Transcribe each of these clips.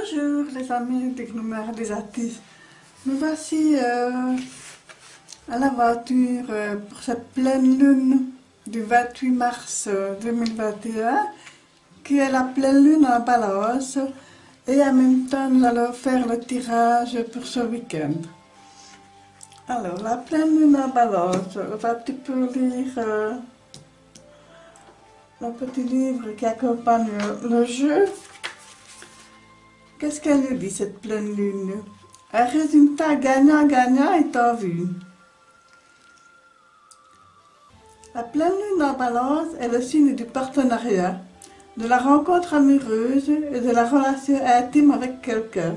Bonjour les amis des Gnomères des Artistes. Nous voici à la voiture pour cette pleine lune du 28 mars 2021 qui est la pleine lune en Balance, et en même temps nous allons faire le tirage pour ce week-end. Alors la pleine lune en Balance, on va un petit peu lire le petit livre qui accompagne le jeu. Qu'est-ce qu'elle nous dit, cette pleine lune? Un résultat gagnant-gagnant est en vue. La pleine lune en Balance est le signe du partenariat, de la rencontre amoureuse et de la relation intime avec quelqu'un.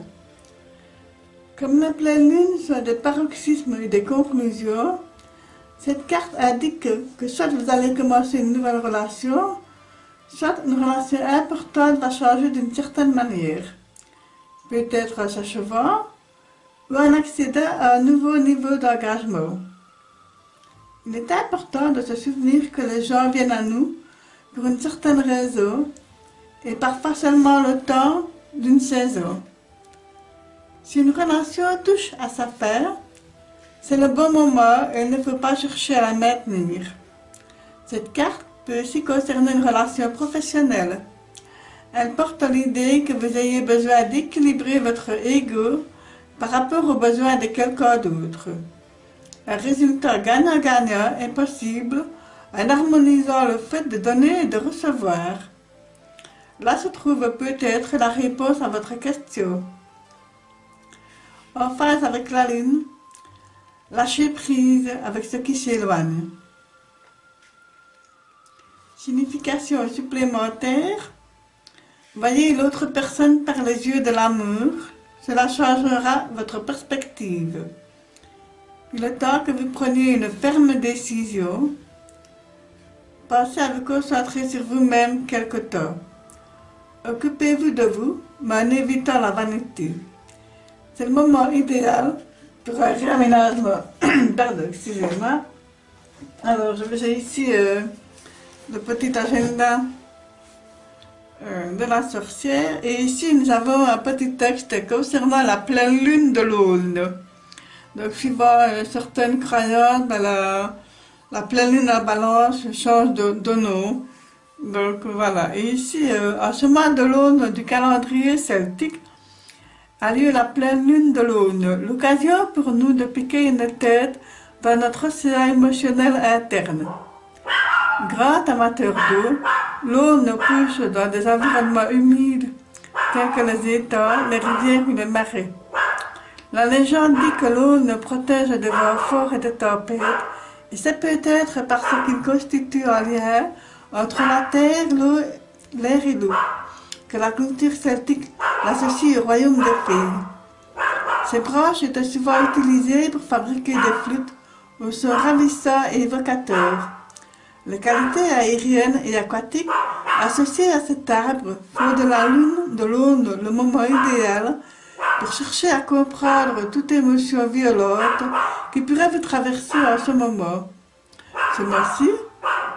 Comme la pleine lune sont des paroxysmes et des conclusions, cette carte indique que soit vous allez commencer une nouvelle relation, soit une relation importante va changer d'une certaine manière. Peut-être en s'achevant, ou en accédant à un nouveau niveau d'engagement. Il est important de se souvenir que les gens viennent à nous pour une certaine raison et parfois seulement le temps d'une saison. Si une relation touche à sa fin, c'est le bon moment et il ne faut pas chercher à la maintenir. Cette carte peut aussi concerner une relation professionnelle. Elle porte l'idée que vous ayez besoin d'équilibrer votre ego par rapport aux besoins de quelqu'un d'autre. Un résultat gagnant-gagnant est possible en harmonisant le fait de donner et de recevoir. Là se trouve peut-être la réponse à votre question. En phase avec la lune, lâchez prise avec ce qui s'éloigne. Signification supplémentaire. Voyez l'autre personne par les yeux de l'amour, cela changera votre perspective. Il est temps que vous preniez une ferme décision. Pensez à vous concentrer sur vous-même quelque temps. Occupez-vous de vous, mais en évitant la vanité. C'est le moment idéal pour un réaménagement. Pardon, excusez-moi. Alors, j'ai ici le petit agenda de la sorcière, et ici nous avons un petit texte concernant la pleine lune de l'Aulne. Donc suivant certaines croyances, la pleine lune en Balance change de nom. Donc voilà, et ici en ce mois de l'Aulne du calendrier celtique a lieu la pleine lune de l'Aulne, l'occasion pour nous de piquer une tête dans notre océan émotionnel interne. Grand amateur d'eau, l'Aulne pousse dans des environnements humides tels que les étangs, les rivières ou les marais. La légende dit que l'Aulne protège des vents forts et des tempêtes, et c'est peut-être parce qu'il constitue un lien entre la terre, l'eau, l'air et l'eau, que la culture celtique l'associe au royaume des fées. Ces branches étaient souvent utilisées pour fabriquer des flûtes au son ravissant et évocateur. Les qualités aériennes et aquatiques associées à cet arbre font de la lune de l'Aulne le moment idéal pour chercher à comprendre toute émotion violente qui pourrait vous traverser en ce moment. Ce mois-ci,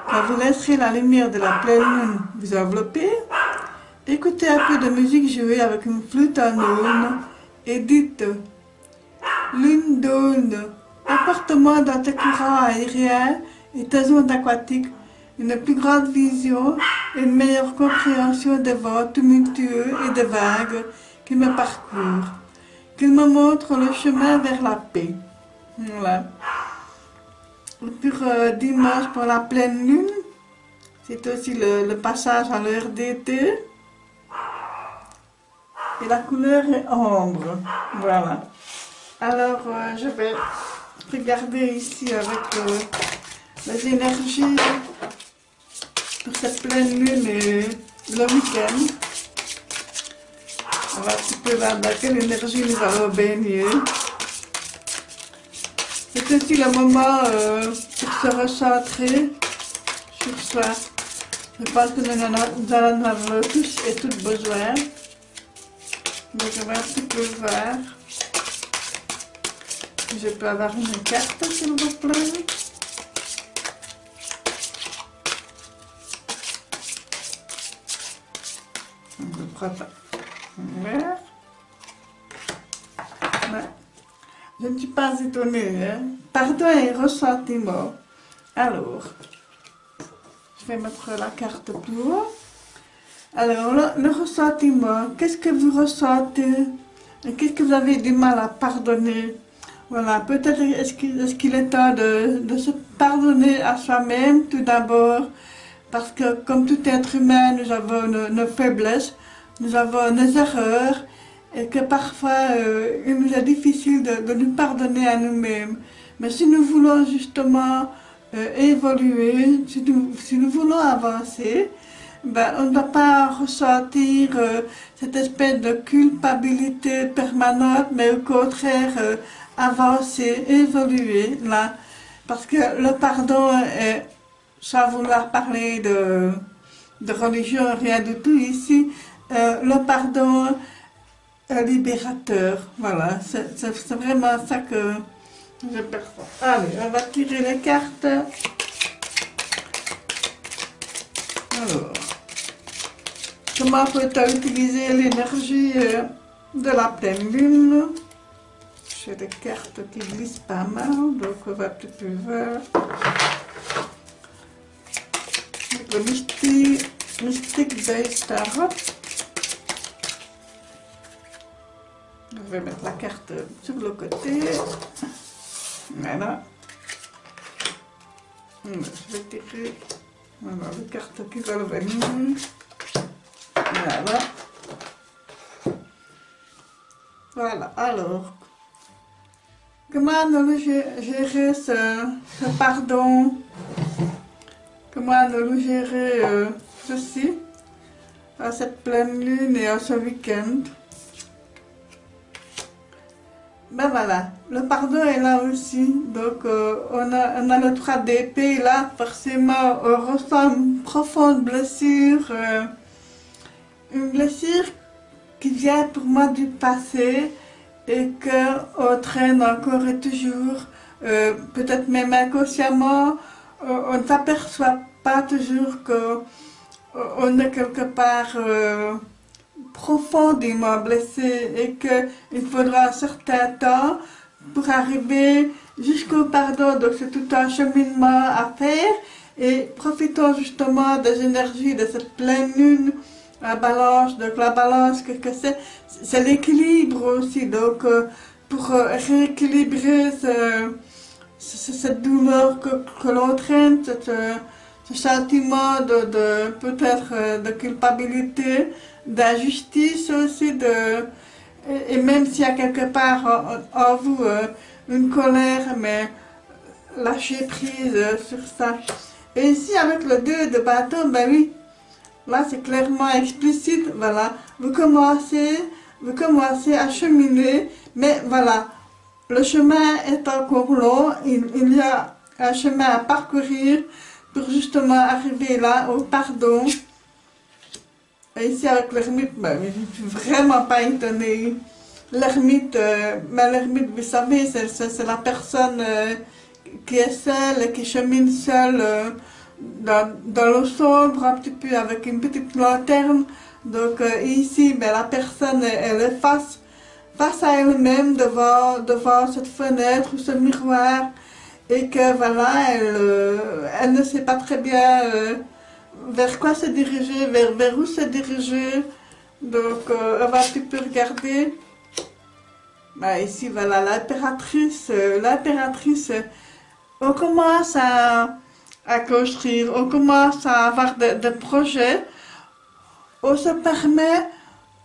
quand vous laisserez la lumière de la pleine lune vous envelopper, écoutez un peu de musique jouée avec une flûte en aulne et dites « Lune d'Aulne, apporte-moi dans tes courants aériens et tes ondes aquatiques une plus grande vision et une meilleure compréhension des vents tumultueux et des vagues qui me parcourent. Qu'ils me montrent le chemin vers la paix. » Voilà. Et pour dimanche, pour la pleine lune, c'est aussi le passage à l'heure d'été. Et la couleur est ambre. Voilà. Alors, je vais regarder ici avec les énergies pour cette pleine lune et le week-end. On va un petit peu voir dans quelle énergie nous allons baigner. C'est aussi le moment pour se recentrer sur soi. Je pense que nous en avons tous et toutes besoin. Donc on va un petit peu voir. Je peux avoir une carte s'il vous plaît. Je prends ça. Vert. Je ne suis pas étonnée, hein. Pardon et ressentiment. Alors, je vais mettre la carte plus haut. Alors, le ressentiment, qu'est-ce que vous ressentez? Qu'est-ce que vous avez du mal à pardonner? Voilà, peut-être est-ce qu'il est temps de se pardonner à soi-même tout d'abord, parce que comme tout être humain, nous avons nos faiblesses, nous avons nos erreurs, et que parfois il nous est difficile de nous pardonner à nous-mêmes. Mais si nous voulons justement évoluer, si nous voulons avancer, ben, on ne doit pas ressentir cette espèce de culpabilité permanente, mais au contraire avancer, évoluer là. Parce que le pardon est, sans vouloir parler de religion, rien du tout ici, le pardon est libérateur. Voilà, c'est vraiment ça que je perçois. Allez, on va tirer les cartes. Alors, comment peut-on utiliser l'énergie de la pleine lune? J'ai des cartes qui glissent pas mal, donc on va un petit peu voir. Le Mystic Base Tarot. Je vais mettre la carte sur le côté. Voilà. Je vais tirer. Voilà, les cartes qui veulent venir. Voilà. Voilà, alors. Comment nous gérer ce pardon? Comment nous gérer ceci à cette pleine lune et à ce week-end? Ben voilà, le pardon est là aussi. Donc on a le 3 d'épée là, forcément on ressent une profonde blessure. Une blessure qui vient pour moi du passé et qu'on traîne encore et toujours, peut-être même inconsciemment, on ne s'aperçoit pas toujours qu'on est quelque part profondément blessé et qu'il faudra un certain temps pour arriver jusqu'au pardon. Donc c'est tout un cheminement à faire et profitons justement des énergies de cette pleine lune. La balance, donc la balance, qu'est-ce que c'est l'équilibre aussi, donc pour rééquilibrer cette douleur que l'on traîne, ce sentiment de peut-être de culpabilité, d'injustice aussi, et même s'il y a quelque part en vous une colère, mais lâcher prise sur ça. Et ici avec le 2 de bâton, ben oui, là, c'est clairement explicite, voilà. Vous commencez à cheminer, mais voilà, le chemin est encore long, il y a un chemin à parcourir pour justement arriver là, au pardon. Et ici, avec l'ermite, ben, je ne suis vraiment pas étonnée. L'ermite, vous savez, c'est la personne qui est seule et qui chemine seule. Dans le sombre, un petit peu avec une petite lanterne. Donc ici, ben, la personne elle est face à elle-même devant cette fenêtre ou ce miroir et que voilà, elle ne sait pas très bien vers quoi se diriger, vers où se diriger. Donc elle va un petit peu regarder. Ben, ici, voilà, l'impératrice, on commence à construire, on commence à avoir des projets, on se permet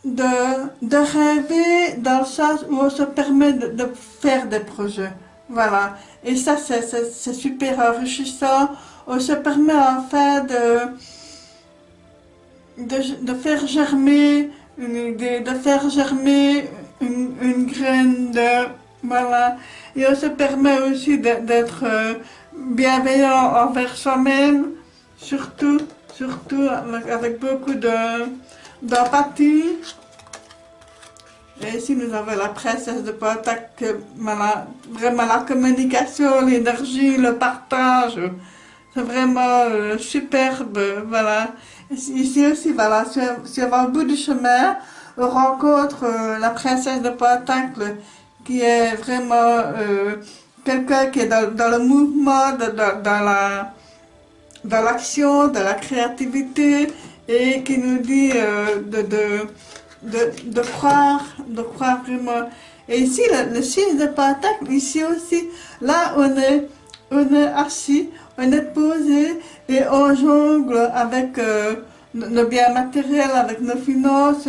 de rêver dans le sens où on se permet de faire des projets. Voilà. Et ça, c'est super enrichissant. On se permet enfin de faire germer une idée, de faire germer une graine voilà. Et on se permet aussi d'être bienveillant envers soi-même, surtout avec beaucoup d'empathie. Et ici nous avons la princesse de Pentacle, voilà, vraiment la communication, l'énergie, le partage, c'est vraiment superbe, voilà. Ici aussi, voilà, si on va au bout du chemin, on rencontre la princesse de Pentacle qui est vraiment quelqu'un qui est dans le mouvement, dans l'action, dans la créativité, et qui nous dit de croire vraiment. Et ici, le 6 de Pentacle, ici aussi, là on est assis, on est posé et on jongle avec nos biens matériels, avec nos finances.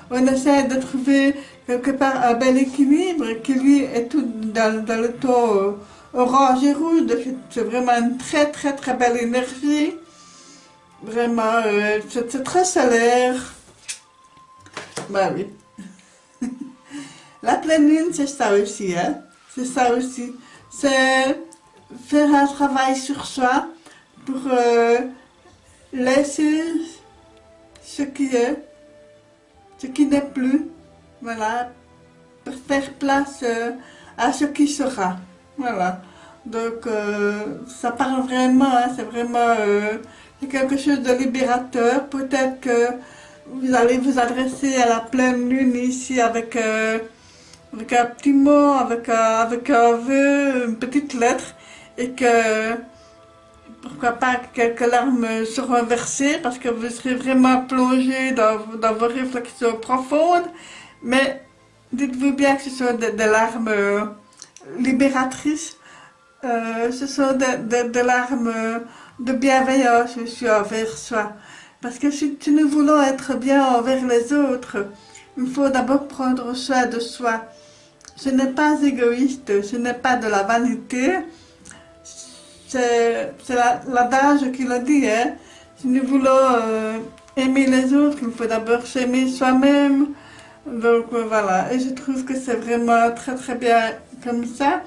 On essaie de trouver quelque part un bel équilibre qui lui est tout dans le ton orange et rouge. C'est vraiment une très très très belle énergie. Vraiment, c'est très solaire. Bah oui. La pleine lune, c'est ça aussi, hein. C'est ça aussi. C'est faire un travail sur soi pour laisser ce qui est, ce qui n'est plus, voilà, pour faire place à ce qui sera, voilà. Donc ça parle vraiment, hein, c'est vraiment c'est quelque chose de libérateur. Peut-être que vous allez vous adresser à la pleine lune ici avec un petit mot, avec un vœu, une petite lettre, et que pourquoi pas quelques larmes seront versées parce que vous serez vraiment plongé dans vos réflexions profondes, mais dites-vous bien que ce sont des larmes libératrices, ce sont des larmes de bienveillance aussi envers soi. Parce que si nous voulons être bien envers les autres, il faut d'abord prendre soin de soi. Ce n'est pas égoïste, ce n'est pas de la vanité. C'est l'adage qui le dit, hein. Si nous voulons aimer les autres, il faut d'abord s'aimer soi-même. Donc voilà, et je trouve que c'est vraiment très très bien comme ça.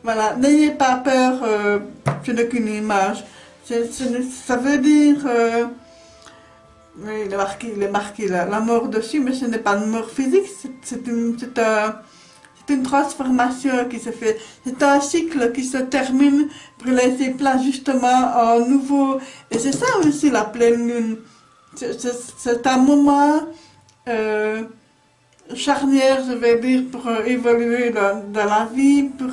Voilà, n'ayez pas peur, ce n'est qu'une image. Ça veut dire, oui, il est marqué la mort dessus, mais ce n'est pas une mort physique, c'est une transformation qui se fait. C'est un cycle qui se termine pour laisser place justement en nouveau. Et c'est ça aussi la pleine lune. C'est un moment charnière, je vais dire, pour évoluer dans la vie, pour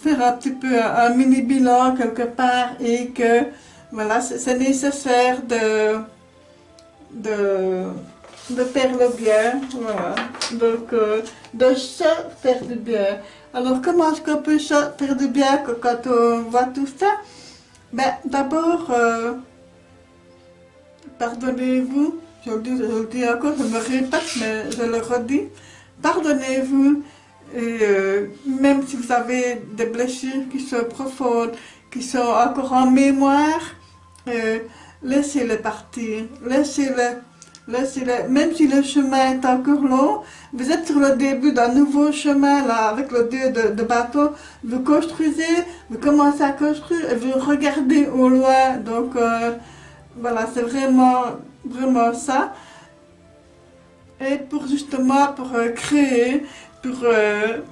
faire un petit peu un mini bilan quelque part, et que voilà, c'est nécessaire de faire le bien, voilà. Donc de se faire du bien. Alors comment est-ce qu'on peut se faire du bien quand on voit tout ça? Ben d'abord, pardonnez-vous, je le dis encore, je me répète, mais je le redis, pardonnez-vous, et même si vous avez des blessures qui sont profondes, qui sont encore en mémoire, laissez-les partir, laissez-les, même si le chemin est encore long, vous êtes sur le début d'un nouveau chemin, là, avec le dieu de bateau, vous construisez, vous commencez à construire, et vous regardez au loin, donc voilà, c'est vraiment ça. Et pour justement, pour créer, pour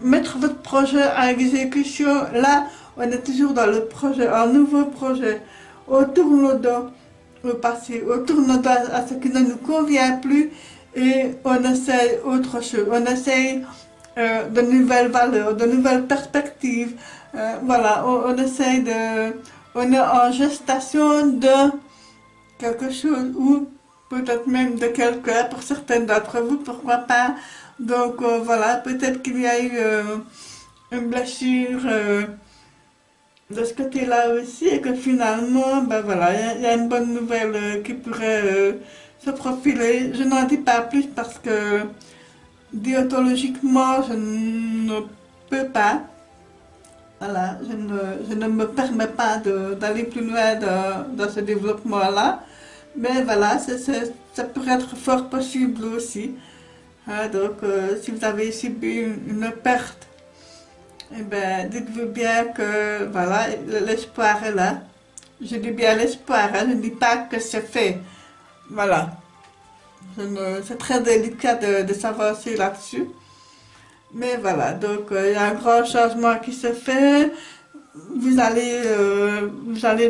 mettre votre projet en exécution, là, on est toujours dans le projet, un nouveau projet. On tourne le dos au passé, on tourne le dos à ce qui ne nous convient plus, et on essaye autre chose, on essaye de nouvelles valeurs, de nouvelles perspectives. Voilà, on essaye on est en gestation de quelque chose, ou peut-être même de quelqu'un, pour certaines d'entre vous, pourquoi pas. Donc voilà, peut-être qu'il y a eu une blessure de ce côté-là aussi, et que finalement, ben voilà, il y a une bonne nouvelle qui pourrait se profiler. Je n'en dis pas plus parce que déontologiquement, je ne peux pas. Voilà, je ne me permets pas d'aller plus loin dans ce développement-là. Mais voilà, ça pourrait être fort possible aussi. Hein, donc, si vous avez subi une perte, eh ben, dites-vous bien que voilà, l'espoir est là. Je dis bien l'espoir, hein, je ne dis pas que c'est fait. Voilà. C'est très délicat de s'avancer là-dessus. Mais voilà, donc il y a un grand changement qui se fait. Vous allez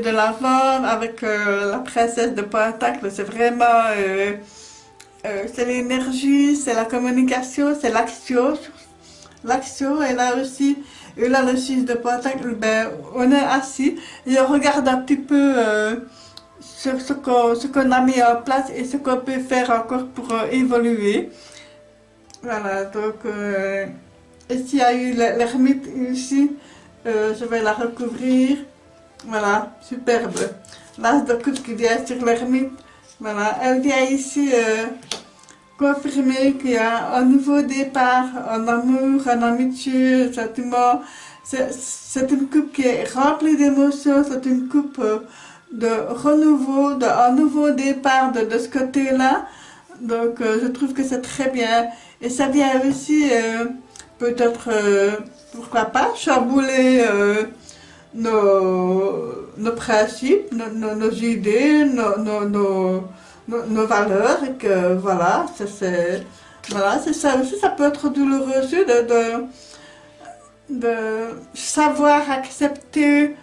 de l'avant avec la princesse de Pentacle. C'est vraiment c'est l'énergie, c'est la communication, c'est l'action l'action. Et là aussi, et là le 6 de pentacle, ben, on est assis et on regarde un petit peu sur ce qu'on a mis en place et ce qu'on peut faire encore pour évoluer. Voilà, donc ici il y a eu l'ermite ici, je vais la recouvrir. Voilà, superbe. L'as de coupe qui vient sur l'ermite. Voilà, elle vient ici confirmer qu'il y a un nouveau départ en amour, en amitié, sentiment. C'est une coupe qui est remplie d'émotions, c'est une coupe de renouveau, d'un nouveau départ de ce côté-là. Donc je trouve que c'est très bien. Et ça vient aussi peut-être, pourquoi pas, chambouler nos principes, nos idées, nos valeurs, et que voilà, voilà, c'est ça aussi, ça peut être douloureux aussi de savoir accepter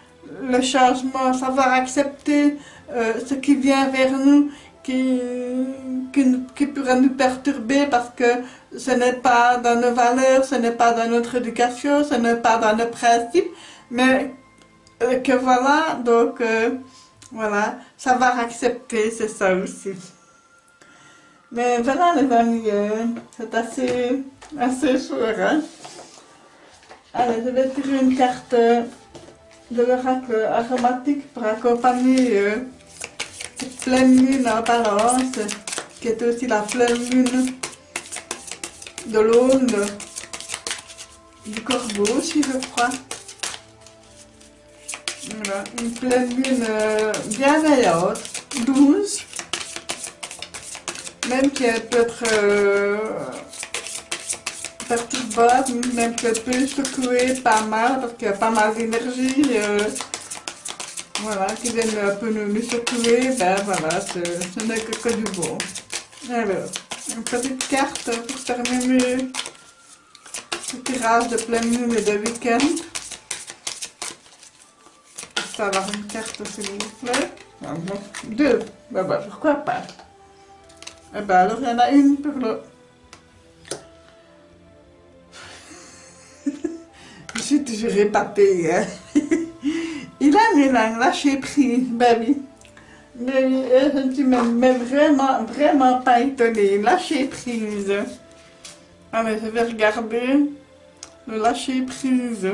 le changement, savoir accepter ce qui vient vers nous, qui pourrait nous perturber parce que ce n'est pas dans nos valeurs, ce n'est pas dans notre éducation, ce n'est pas dans nos principes, mais que voilà, donc voilà, savoir accepter, c'est ça aussi. Mais voilà les amis, c'est assez fort, hein. Allez, je vais tirer une carte de l'oracle aromatique pour accompagner cette pleine lune en balance, qui est aussi la pleine lune de l'aune du corbeau aussi, je crois. Voilà, une pleine lune bienveillante, douce, même si elle peut être perturbante, même qu'elle peut secouer pas mal, parce qu'il y a pas mal d'énergie voilà, qui viennent un peu nous secouer, ben voilà, ce n'est que du bon. Alors, une petite carte pour terminer ce tirage de pleine lune et de week-end. Je peux avoir une carte s'il vous plaît. Ah, bon. Deux, ben, pourquoi pas. Et ben alors il y en a une pour le... Je suis toujours épatée, hein. Il a lâché prise, ben oui. Mais je ne suis même vraiment pas étonnée. Lâcher prise. Allez, je vais regarder le lâcher prise.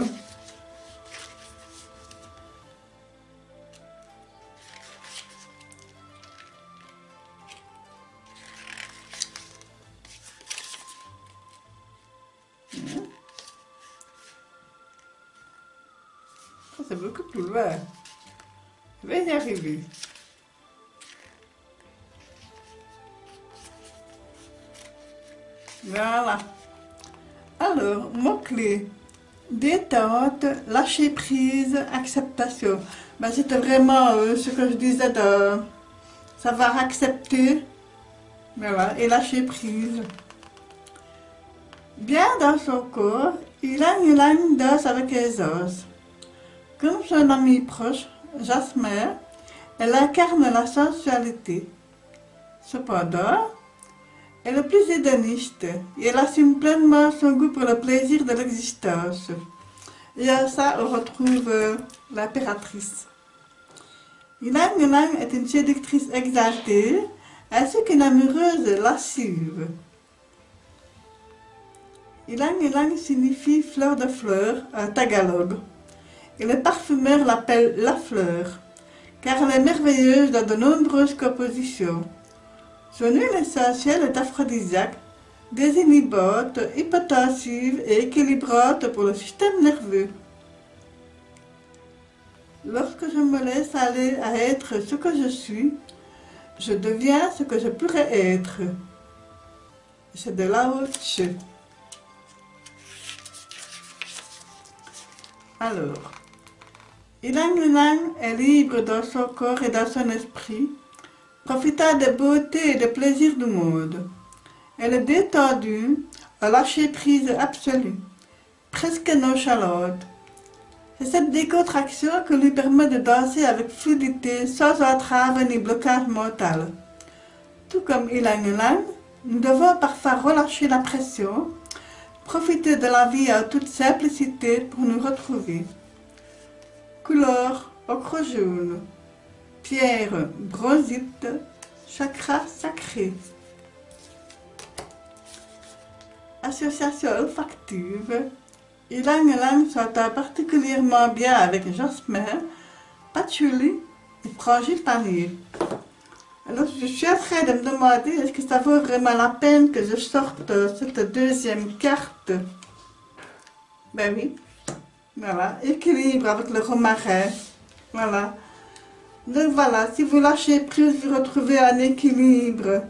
C'est beaucoup plus loin. Je vais y arriver. Voilà. Alors, mots-clés. Détente, lâcher prise, acceptation. Ben, c'était vraiment ce que je disais de savoir accepter. Voilà, et lâcher prise. Bien dans son corps, il a une ligne d'os avec les os. Comme son amie proche, Jasmer, elle incarne la sensualité. Cependant, elle est plus hédoniste et elle assume pleinement son goût pour le plaisir de l'existence. Et à ça, on retrouve l'impératrice. Ylang Ylang est une séductrice exaltée, ainsi qu'une amoureuse lascive. Ylang Ylang signifie fleur de fleur en tagalog. Et le parfumeur l'appelle la fleur, car elle est merveilleuse dans de nombreuses compositions. Son huile essentielle est aphrodisiaque, désinhibante, hypotensive et équilibrante pour le système nerveux. Lorsque je me laisse aller à être ce que je suis, je deviens ce que je pourrais être. C'est de Lao Tse. Alors, Ylang Ylang est libre dans son corps et dans son esprit, profitant des beautés et des plaisirs du monde. Elle est détendue, à lâcher prise absolue, presque nonchalante. C'est cette décontraction qui lui permet de danser avec fluidité, sans entrave ni blocage mental. Tout comme Ylang Ylang, nous devons parfois relâcher la pression, Profitez de la vie en toute simplicité pour nous retrouver. Couleur ocre jaune, pierre bronzite, chakra sacré. Association olfactive. Ylang Ylang s'entend particulièrement bien avec jasmin, patchouli et frangipani. Alors je suis en train de me demander est-ce que ça vaut vraiment la peine que je sorte cette deuxième carte. Ben oui, voilà, équilibre avec le romarin, voilà. Donc voilà, si vous lâchez prise, vous retrouvez un équilibre.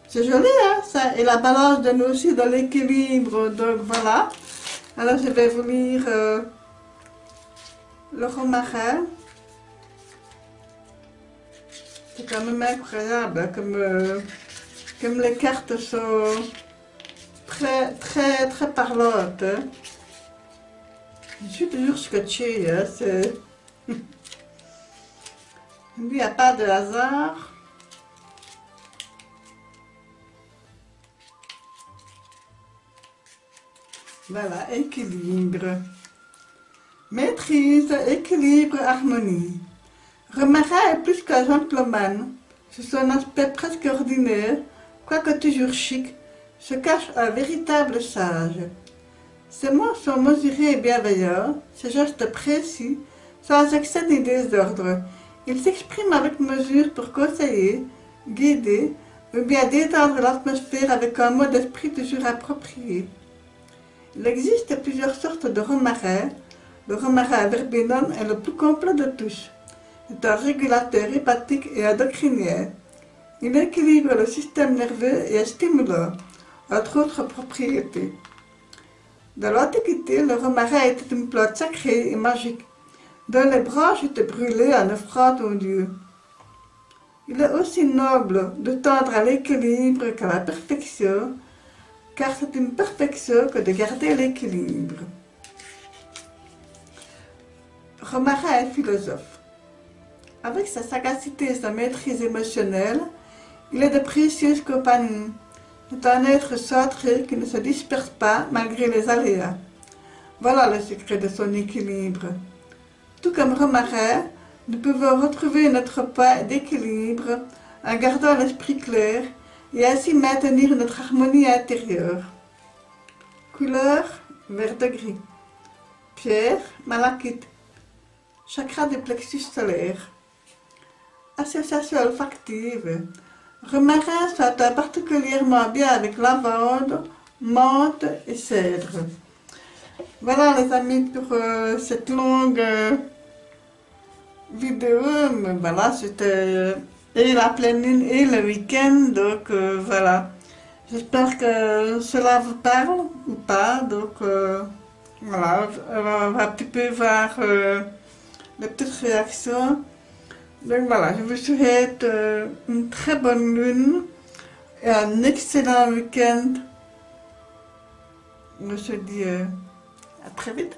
C'est joli, hein, ça. Et la balance donne aussi dans l'équilibre, donc voilà. Alors je vais vous lire le romarin. C'est quand même incroyable, hein, comme les cartes sont très parlantes. Hein. Je suis toujours scotchée, hein, c'est... Il n'y a pas de hasard. Voilà, équilibre. Maîtrise, équilibre, harmonie. Romarin est plus qu'un gentleman. Sous son aspect presque ordinaire, quoique toujours chic, se cache un véritable sage. Ses mots sont mesurés et bienveillants, ses gestes précis, sans excès ni désordre. Il s'exprime avec mesure pour conseiller, guider, ou bien détendre l'atmosphère avec un mot d'esprit toujours approprié. Il existe plusieurs sortes de romarin. Le romarin verbenum est le plus complet de tous. C'est un régulateur hépatique et endocrinien. Il équilibre le système nerveux et est stimulant, entre autres propriétés. Dans l'Antiquité, le romarin était une plante sacrée et magique, dont les branches étaient brûlées en offrande aux dieux. Il est aussi noble de tendre à l'équilibre qu'à la perfection, car c'est une perfection que de garder l'équilibre. Romarin est philosophe. Avec sa sagacité et sa maîtrise émotionnelle, il est de précieuses compagnies. C'est un être centré qui ne se disperse pas malgré les aléas. Voilà le secret de son équilibre. Tout comme Romarin, nous pouvons retrouver notre point d'équilibre en gardant l'esprit clair et ainsi maintenir notre harmonie intérieure. Couleur vert de gris. Pierre malachite. Chakra du plexus solaire. Association olfactive. Romarin s'entend particulièrement bien avec lavande, menthe et cèdre. Voilà les amis pour cette longue vidéo. Mais voilà, c'était et la pleine lune et le week-end. Donc voilà. J'espère que cela vous parle ou pas. Donc voilà, on va un petit peu voir les petites réactions. Donc voilà, je vous souhaite une très bonne lune et un excellent week-end. On se dit à très vite.